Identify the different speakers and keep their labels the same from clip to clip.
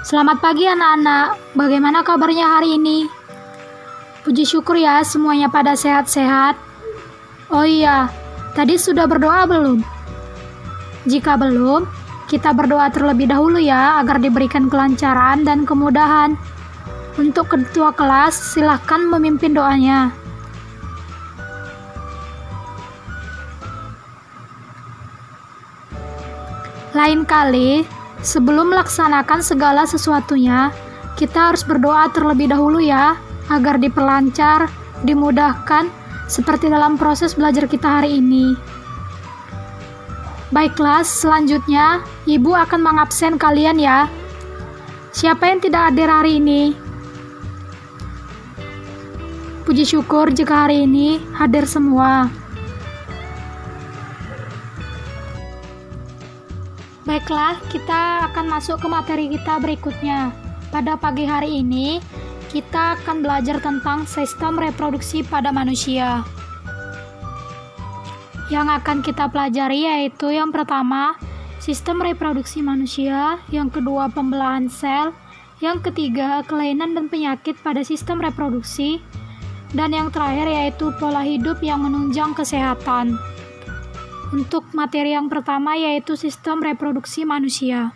Speaker 1: Selamat pagi anak-anak, bagaimana kabarnya hari ini? Puji syukur ya semuanya pada sehat-sehat. Oh iya, tadi sudah berdoa belum? Jika belum, kita berdoa terlebih dahulu ya agar diberikan kelancaran dan kemudahan. Untuk ketua kelas, silahkan memimpin doanya. Lain kali, sebelum melaksanakan segala sesuatunya, kita harus berdoa terlebih dahulu ya, agar diperlancar, dimudahkan, seperti dalam proses belajar kita hari ini. Baiklah, selanjutnya Ibu akan mengabsen kalian ya. Siapa yang tidak hadir hari ini? Puji syukur jika hari ini hadir semua. Baiklah, kita akan masuk ke materi kita berikutnya. Pada pagi hari ini, kita akan belajar tentang sistem reproduksi pada manusia. Yang akan kita pelajari yaitu yang pertama, sistem reproduksi manusia, yang kedua, pembelahan sel, yang ketiga, kelainan dan penyakit pada sistem reproduksi, dan yang terakhir yaitu pola hidup yang menunjang kesehatan. Untuk materi yang pertama yaitu sistem reproduksi manusia.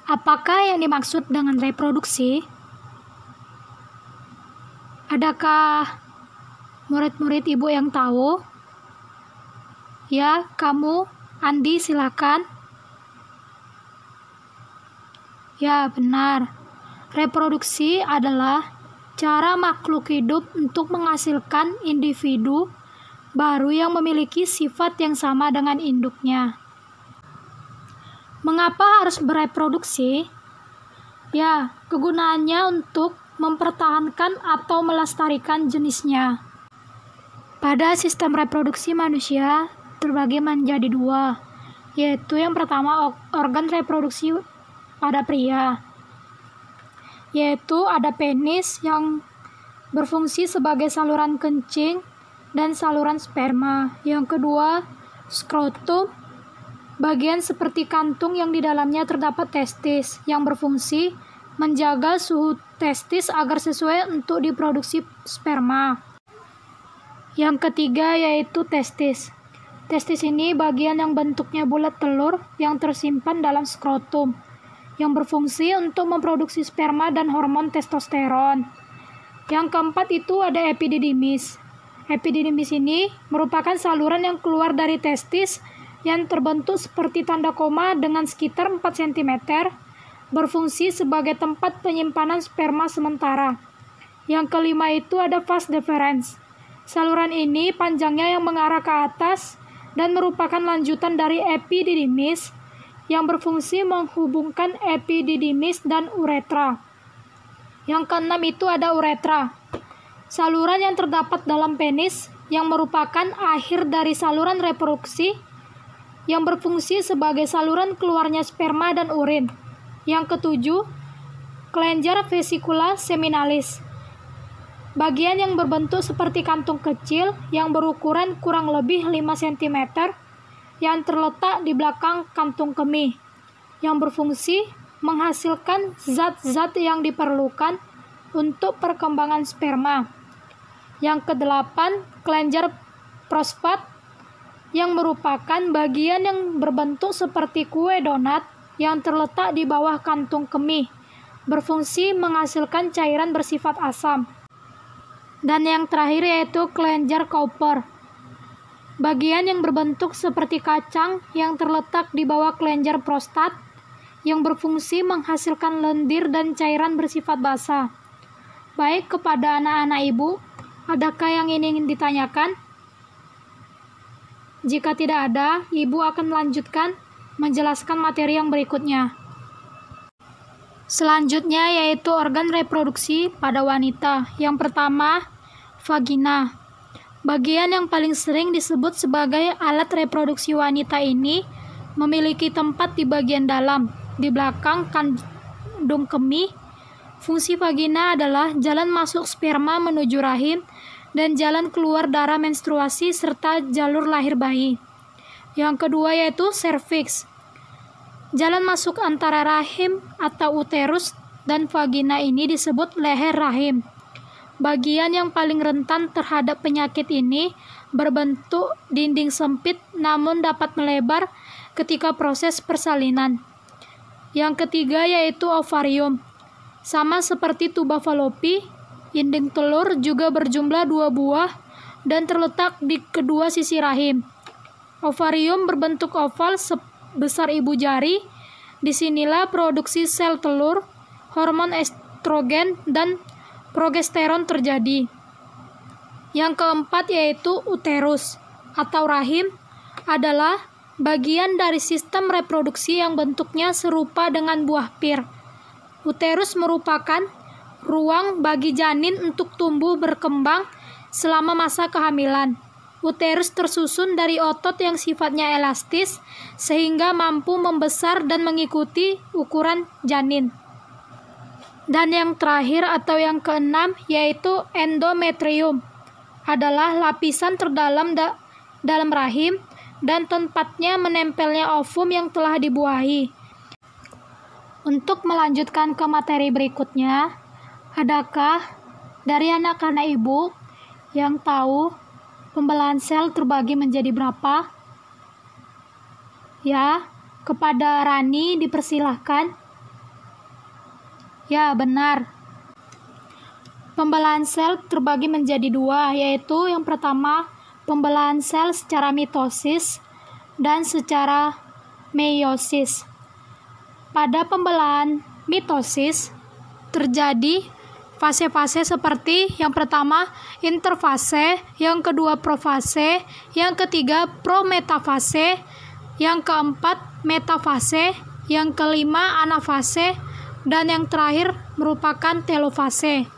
Speaker 1: Apakah yang dimaksud dengan reproduksi? Adakah murid-murid Ibu yang tahu? Ya, kamu, Andi, silakan. Ya, benar. Reproduksi adalah cara makhluk hidup untuk menghasilkan individu baru yang memiliki sifat yang sama dengan induknya. Mengapa harus bereproduksi? Ya, kegunaannya untuk mempertahankan atau melestarikan jenisnya. Pada sistem reproduksi manusia terbagi menjadi dua, yaitu yang pertama organ reproduksi pada pria, yaitu ada penis yang berfungsi sebagai saluran kencing dan saluran sperma. Yang kedua, skrotum, bagian seperti kantung yang di dalamnya terdapat testis yang berfungsi menjaga suhu testis agar sesuai untuk diproduksi sperma. Yang ketiga yaitu testis. Testis ini bagian yang bentuknya bulat telur yang tersimpan dalam skrotum yang berfungsi untuk memproduksi sperma dan hormon testosteron. Yang keempat itu ada epididymis. Epididymis ini merupakan saluran yang keluar dari testis yang terbentuk seperti tanda koma dengan sekitar 4 cm, berfungsi sebagai tempat penyimpanan sperma sementara. Yang kelima itu ada vas deferens. Saluran ini panjangnya yang mengarah ke atas dan merupakan lanjutan dari epididymis yang berfungsi menghubungkan epididymis dan uretra. Yang keenam itu ada uretra. Saluran yang terdapat dalam penis yang merupakan akhir dari saluran reproduksi yang berfungsi sebagai saluran keluarnya sperma dan urin. Yang ketujuh, kelenjar vesicula seminalis. Bagian yang berbentuk seperti kantung kecil yang berukuran kurang lebih 5 cm yang terletak di belakang kantung kemih yang berfungsi menghasilkan zat-zat yang diperlukan untuk perkembangan sperma. Yang kedelapan, kelenjar prostat yang merupakan bagian yang berbentuk seperti kue donat yang terletak di bawah kantung kemih, berfungsi menghasilkan cairan bersifat asam. Dan yang terakhir yaitu kelenjar Cowper, bagian yang berbentuk seperti kacang yang terletak di bawah kelenjar prostat yang berfungsi menghasilkan lendir dan cairan bersifat basah. Baik, kepada anak-anak Ibu, adakah yang ingin ditanyakan? Jika tidak ada, Ibu akan melanjutkan menjelaskan materi yang berikutnya. Selanjutnya yaitu organ reproduksi pada wanita. Yang pertama, vagina. Bagian yang paling sering disebut sebagai alat reproduksi wanita ini memiliki tempat di bagian dalam, di belakang kandung kemih. Fungsi vagina adalah jalan masuk sperma menuju rahim dan jalan keluar darah menstruasi serta jalur lahir bayi. Yang kedua yaitu serviks. Jalan masuk antara rahim atau uterus dan vagina ini disebut leher rahim. Bagian yang paling rentan terhadap penyakit ini berbentuk dinding sempit namun dapat melebar ketika proses persalinan. Yang ketiga yaitu ovarium. Sama seperti tuba Fallopi, dinding telur juga berjumlah 2 buah dan terletak di kedua sisi rahim. Ovarium berbentuk oval sebesar ibu jari. Disinilah produksi sel telur, hormon estrogen, dan progesteron terjadi. Yang keempat yaitu uterus atau rahim adalah bagian dari sistem reproduksi yang bentuknya serupa dengan buah pir. Uterus merupakan ruang bagi janin untuk tumbuh berkembang selama masa kehamilan. Uterus tersusun dari otot yang sifatnya elastis sehingga mampu membesar dan mengikuti ukuran janin. Dan yang terakhir atau yang keenam yaitu endometrium adalah lapisan terdalam dalam rahim dan tempatnya menempelnya ovum yang telah dibuahi. Untuk melanjutkan ke materi berikutnya, adakah dari anak-anak ibu yang tahu pembelahan sel terbagi menjadi berapa? Ya, kepada Rani dipersilahkan. Ya, benar. Pembelahan sel terbagi menjadi 2, yaitu yang pertama pembelahan sel secara mitosis dan secara meiosis. Pada pembelahan mitosis terjadi fase-fase seperti yang pertama interfase, yang kedua profase, yang ketiga prometafase, yang keempat metafase, yang kelima anafase, dan yang terakhir merupakan telofase.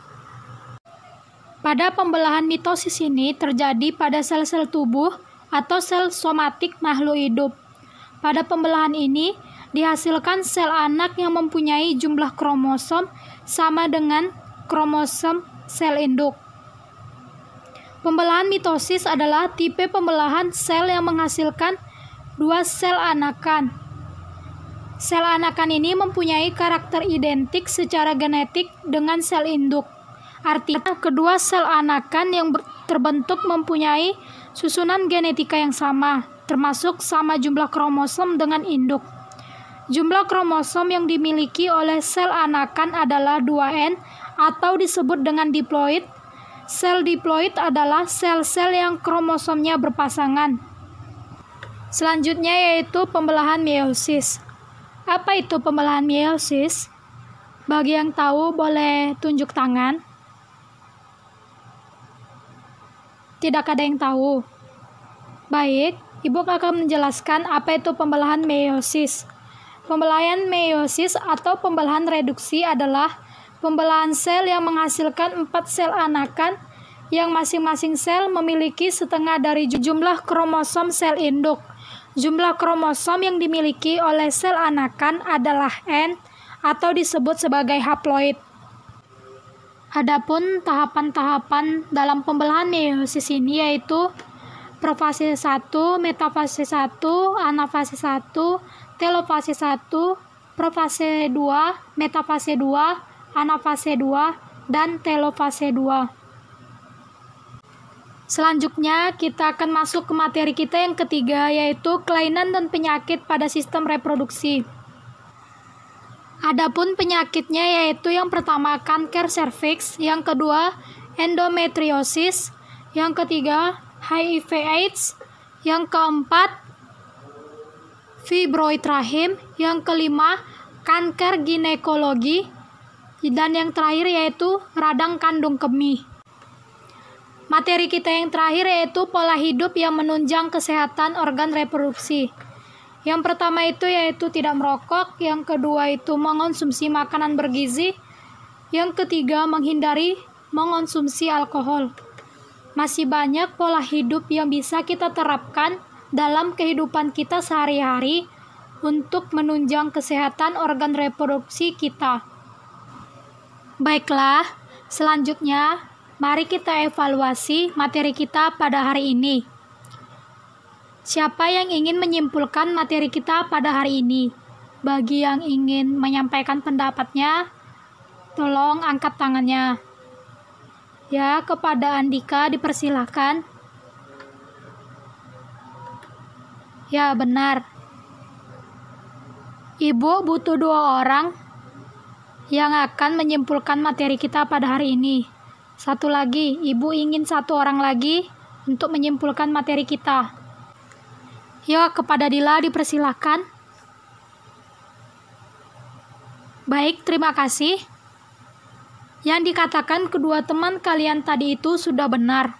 Speaker 1: Pada pembelahan mitosis ini terjadi pada sel-sel tubuh atau sel somatik makhluk hidup. Pada pembelahan ini dihasilkan sel anak yang mempunyai jumlah kromosom sama dengan kromosom sel induk. Pembelahan mitosis adalah tipe pembelahan sel yang menghasilkan 2 sel anakan. Sel anakan ini mempunyai karakter identik secara genetik dengan sel induk. Artinya, kedua sel anakan yang terbentuk mempunyai susunan genetika yang sama, termasuk sama jumlah kromosom dengan induk. Jumlah kromosom yang dimiliki oleh sel anakan adalah 2N atau disebut dengan diploid. Sel diploid adalah sel-sel yang kromosomnya berpasangan. Selanjutnya yaitu pembelahan meiosis. Apa itu pembelahan meiosis? Bagi yang tahu boleh tunjuk tangan. Tidak ada yang tahu. Baik, Ibu akan menjelaskan apa itu pembelahan meiosis. Pembelahan meiosis atau pembelahan reduksi adalah pembelahan sel yang menghasilkan 4 sel anakan yang masing-masing sel memiliki setengah dari jumlah kromosom sel induk. Jumlah kromosom yang dimiliki oleh sel anakan adalah N atau disebut sebagai haploid. Adapun tahapan-tahapan dalam pembelahan meiosis ini yaitu profase 1, metafase 1, anafase 1, telofase 1, profase 2, metafase 2, anafase 2, dan telofase 2. Selanjutnya kita akan masuk ke materi kita yang ketiga yaitu kelainan dan penyakit pada sistem reproduksi. Adapun penyakitnya yaitu yang pertama kanker serviks, yang kedua endometriosis, yang ketiga HIV/AIDS, yang keempat fibroid rahim, yang kelima kanker ginekologi, dan yang terakhir yaitu radang kandung kemih. Materi kita yang terakhir yaitu pola hidup yang menunjang kesehatan organ reproduksi. Yang pertama itu yaitu tidak merokok, yang kedua itu mengonsumsi makanan bergizi, yang ketiga menghindari mengonsumsi alkohol. Masih banyak pola hidup yang bisa kita terapkan dalam kehidupan kita sehari-hari untuk menunjang kesehatan organ reproduksi kita. Baiklah, selanjutnya mari kita evaluasi materi kita pada hari ini. Siapa yang ingin menyimpulkan materi kita pada hari ini? Bagi yang ingin menyampaikan pendapatnya, tolong angkat tangannya. Ya, kepada Andika dipersilahkan. Ya, benar. Ibu butuh 2 orang yang akan menyimpulkan materi kita pada hari ini. Satu lagi, Ibu ingin 1 orang lagi untuk menyimpulkan materi kita. Ya, kepada Dila dipersilahkan. Baik, terima kasih. Yang dikatakan kedua teman kalian tadi itu sudah benar.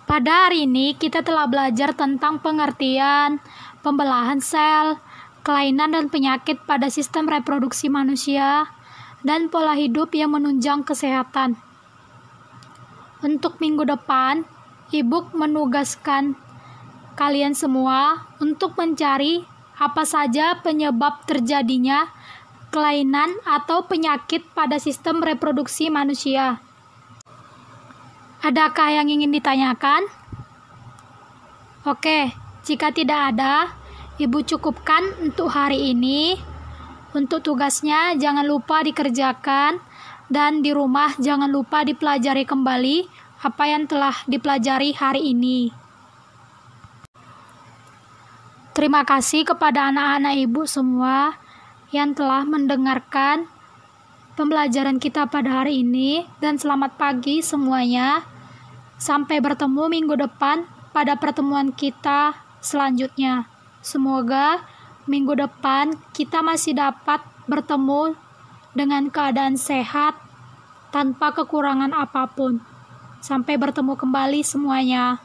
Speaker 1: Pada hari ini kita telah belajar tentang pengertian, pembelahan sel, kelainan dan penyakit pada sistem reproduksi manusia, dan pola hidup yang menunjang kesehatan. Untuk minggu depan, Ibu menugaskan kalian semua untuk mencari apa saja penyebab terjadinya kelainan atau penyakit pada sistem reproduksi manusia. Adakah yang ingin ditanyakan? Oke, jika tidak ada, Ibu cukupkan untuk hari ini. Untuk tugasnya jangan lupa dikerjakan, dan di rumah jangan lupa dipelajari kembali apa yang telah dipelajari hari ini. Terima kasih kepada anak-anak Ibu semua yang telah mendengarkan pembelajaran kita pada hari ini, dan selamat pagi semuanya. Sampai bertemu minggu depan pada pertemuan kita selanjutnya. Semoga minggu depan kita masih dapat bertemu dengan keadaan sehat tanpa kekurangan apapun. Sampai bertemu kembali semuanya.